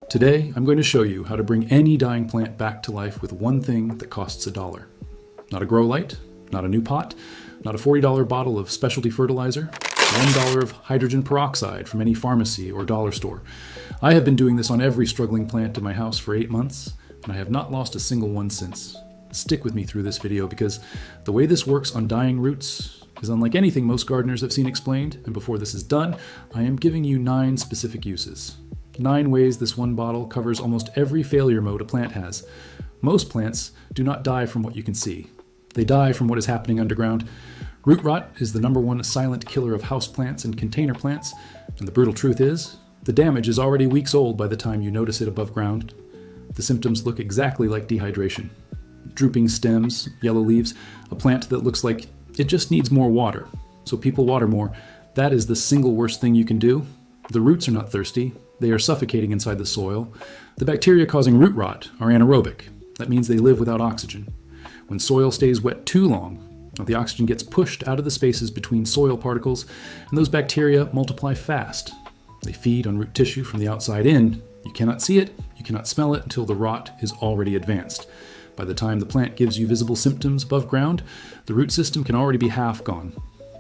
Today, I'm going to show you how to bring any dying plant back to life with one thing that costs $1. Not a grow light, not a new pot, not a $40 bottle of specialty fertilizer, $1 of hydrogen peroxide from any pharmacy or dollar store. I have been doing this on every struggling plant in my house for 8 months, and I have not lost a single one since. Stick with me through this video because the way this works on dying roots is unlike anything most gardeners have seen explained, and before this is done, I am giving you 9 specific uses. 9 ways this one bottle covers almost every failure mode a plant has. Most plants do not die from what you can see. They die from what is happening underground. Root rot is the #1 silent killer of houseplants and container plants, and the brutal truth is, the damage is already weeks old by the time you notice it above ground. The symptoms look exactly like dehydration. Drooping stems, yellow leaves, a plant that looks like it just needs more water. So people water more. That is the single worst thing you can do. The roots are not thirsty. They are suffocating inside the soil. The bacteria causing root rot are anaerobic. That means they live without oxygen. When soil stays wet too long, the oxygen gets pushed out of the spaces between soil particles, and those bacteria multiply fast. They feed on root tissue from the outside in. You cannot see it, you cannot smell it until the rot is already advanced. By the time the plant gives you visible symptoms above ground, the root system can already be half gone.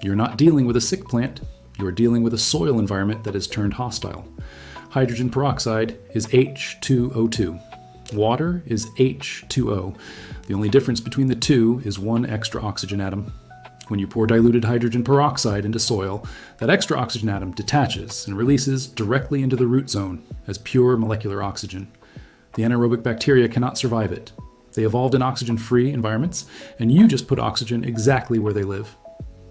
You're not dealing with a sick plant, you are dealing with a soil environment that has turned hostile. Hydrogen peroxide is H2O2. Water is H2O. The only difference between the two is one extra oxygen atom. When you pour diluted hydrogen peroxide into soil, that extra oxygen atom detaches and releases directly into the root zone as pure molecular oxygen. The anaerobic bacteria cannot survive it. They evolved in oxygen-free environments, and you just put oxygen exactly where they live.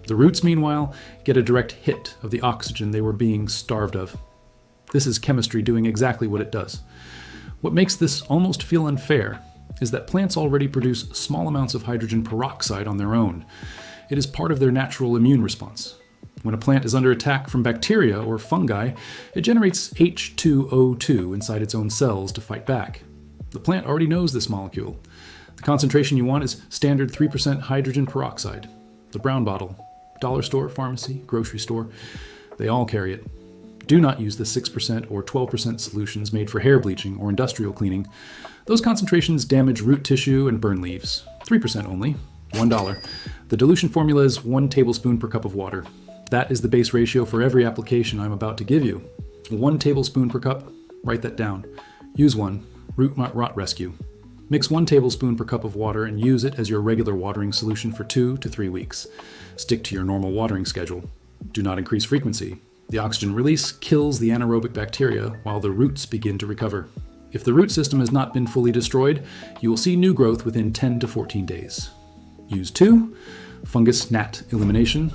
The roots, meanwhile, get a direct hit of the oxygen they were being starved of. This is chemistry doing exactly what it does. What makes this almost feel unfair is that plants already produce small amounts of hydrogen peroxide on their own. It is part of their natural immune response. When a plant is under attack from bacteria or fungi, it generates H2O2 inside its own cells to fight back. The plant already knows this molecule. The concentration you want is standard 3% hydrogen peroxide. The brown bottle, dollar store, pharmacy, grocery store, they all carry it. Do not use the 6% or 12% solutions made for hair bleaching or industrial cleaning. Those concentrations damage root tissue and burn leaves. 3% only, $1. The dilution formula is 1 tablespoon per cup of water. That is the base ratio for every application I'm about to give you. 1 tablespoon per cup, write that down. Use one, root rot rescue. Mix 1 tablespoon per cup of water and use it as your regular watering solution for 2 to 3 weeks. Stick to your normal watering schedule. Do not increase frequency. The oxygen release kills the anaerobic bacteria while the roots begin to recover. If the root system has not been fully destroyed, you will see new growth within 10 to 14 days. Use 2, fungus gnat elimination.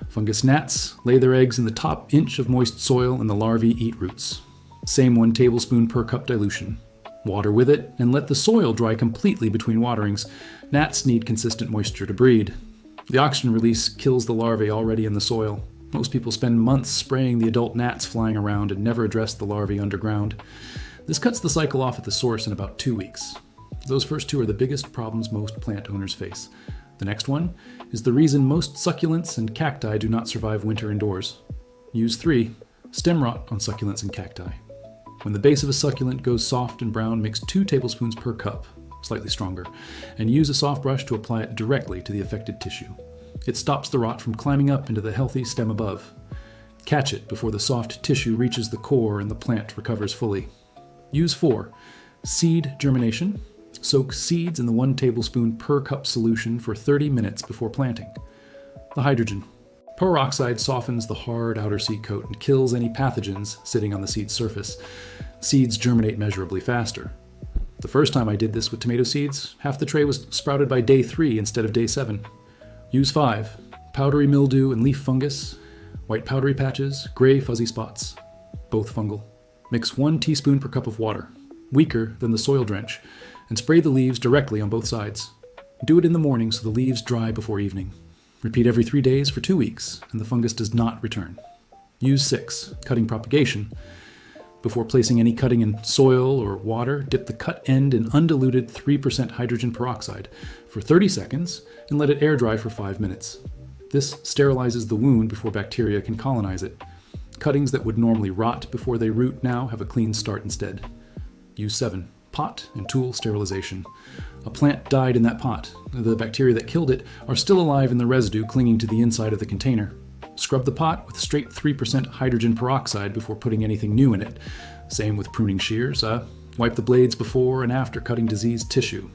Fungus gnats lay their eggs in the top inch of moist soil and the larvae eat roots. Same 1 tablespoon per cup dilution. Water with it and let the soil dry completely between waterings. Gnats need consistent moisture to breed. The oxygen release kills the larvae already in the soil. Most people spend months spraying the adult gnats flying around and never address the larvae underground. This cuts the cycle off at the source in about 2 weeks. Those first 2 are the biggest problems most plant owners face. The next one is the reason most succulents and cacti do not survive winter indoors. Use 3, stem rot on succulents and cacti. When the base of a succulent goes soft and brown, mix 2 tablespoons per cup, slightly stronger, and use a soft brush to apply it directly to the affected tissue. It stops the rot from climbing up into the healthy stem above. Catch it before the soft tissue reaches the core and the plant recovers fully. Use 4, seed germination. Soak seeds in the 1 tablespoon per cup solution for 30 minutes before planting. The hydrogen. Peroxide softens the hard outer seed coat and kills any pathogens sitting on the seed's surface. Seeds germinate measurably faster. The first time I did this with tomato seeds, half the tray was sprouted by day 3 instead of day 7. Use 5, powdery mildew and leaf fungus, white powdery patches, gray fuzzy spots, both fungal. Mix 1 teaspoon per cup of water, weaker than the soil drench, and spray the leaves directly on both sides. Do it in the morning so the leaves dry before evening. Repeat every 3 days for 2 weeks, and the fungus does not return. Use 6, cutting propagation. Before placing any cutting in soil or water, dip the cut end in undiluted 3% hydrogen peroxide for 30 seconds and let it air dry for 5 minutes. This sterilizes the wound before bacteria can colonize it. Cuttings that would normally rot before they root now have a clean start instead. Use 7. Pot and tool sterilization. A plant died in that pot. The bacteria that killed it are still alive in the residue clinging to the inside of the container. Scrub the pot with straight 3% hydrogen peroxide before putting anything new in it. Same with pruning shears. Wipe the blades before and after cutting diseased tissue.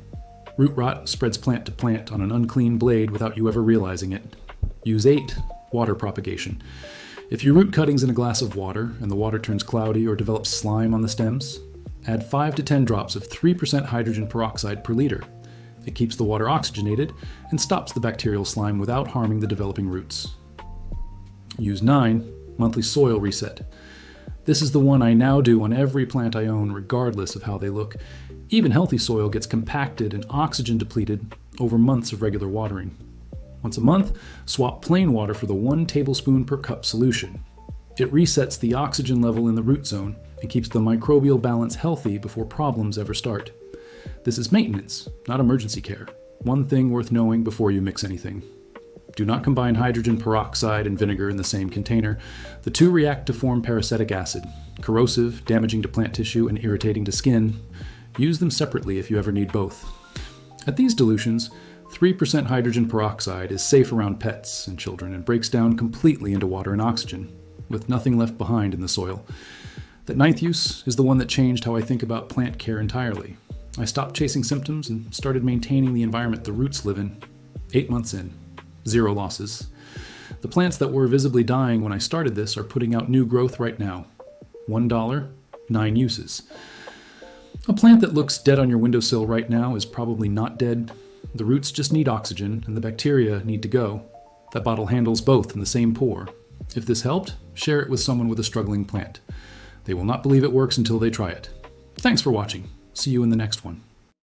Root rot spreads plant to plant on an unclean blade without you ever realizing it. Use 8. Water propagation. If you root cuttings in a glass of water and the water turns cloudy or develops slime on the stems, add 5 to 10 drops of 3% hydrogen peroxide per liter. It keeps the water oxygenated and stops the bacterial slime without harming the developing roots. Use 9. Monthly soil reset. This is the one I now do on every plant I own, regardless of how they look. Even healthy soil gets compacted and oxygen depleted over months of regular watering. Once a month, swap plain water for the 1 tablespoon per cup solution. It resets the oxygen level in the root zone and keeps the microbial balance healthy before problems ever start. This is maintenance, not emergency care. One thing worth knowing before you mix anything. Do not combine hydrogen peroxide and vinegar in the same container. The two react to form peracetic acid, corrosive, damaging to plant tissue, and irritating to skin. Use them separately if you ever need both. At these dilutions, 3% hydrogen peroxide is safe around pets and children and breaks down completely into water and oxygen, with nothing left behind in the soil. That 9th use is the one that changed how I think about plant care entirely. I stopped chasing symptoms and started maintaining the environment the roots live in. 8 months in. 0 losses. The plants that were visibly dying when I started this are putting out new growth right now. $1, 9 uses. A plant that looks dead on your windowsill right now is probably not dead. The roots just need oxygen and the bacteria need to go. That bottle handles both in the same pour. If this helped, share it with someone with a struggling plant. They will not believe it works until they try it. Thanks for watching. See you in the next one.